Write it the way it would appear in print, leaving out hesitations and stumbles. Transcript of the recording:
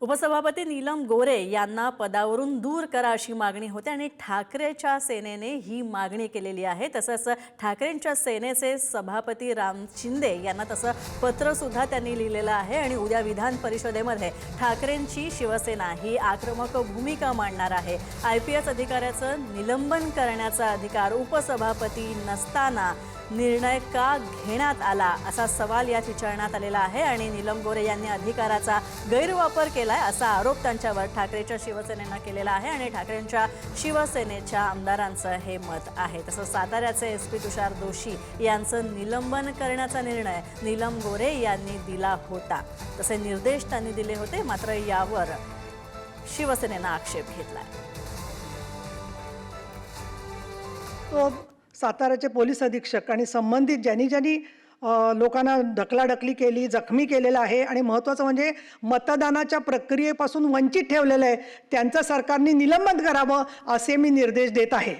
उपसभापती नीलम गोरे यांना पदावरून दूर करा अशी मागणी होते आणि ठाकरेच्या सेनेने ही मागणी केलेली आहे। तसंच ठाकरेंच्या सेनेचे सभापती राम शिंदे यांना तसं पत्र सुद्धा त्यांनी लिहिलेलं आहे आणि उद्या विधान परिषदेमध्ये ठाकरेंची शिवसेना ही आक्रमक भूमिका मांडणार आहे। IPS अधिकाऱ्याचं निलंबन करण्याचा अधिकार उपसभापती नसताना निर्णय का घेण्यात आला असा सवाल यात विचारण्यात आलेला आहे आणि नीलम गोरे यांनी अधिकाराचा गैरवापर केलाय असा आरोप त्यांच्यावर ठाकरेच्या शिवसेनेनं केलेला आहे आणि ठाकरेंच्या शिवसेनेच्या आमदारांचं हे मत आहे। तसंच साताऱ्याचे SP तुषार दोशी यांचं निलंबन करण्याचा निर्णय नीलम गोरे यांनी दिला होता। तसे निर्देश त्यांनी दिले होते, मात्र यावर शिवसेनेनं आक्षेप घेतलाय। साताऱ्याचे पोलीस अधीक्षक आणि संबंधित ज्यांनी लोकांना ढकलाढकली केली, जखमी केलेलं आहे आणि महत्त्वाचं म्हणजे मतदानाच्या प्रक्रियेपासून वंचित ठेवलेलं आहे, त्यांचं सरकारने निलंबन करावं असे मी निर्देश देत आहे।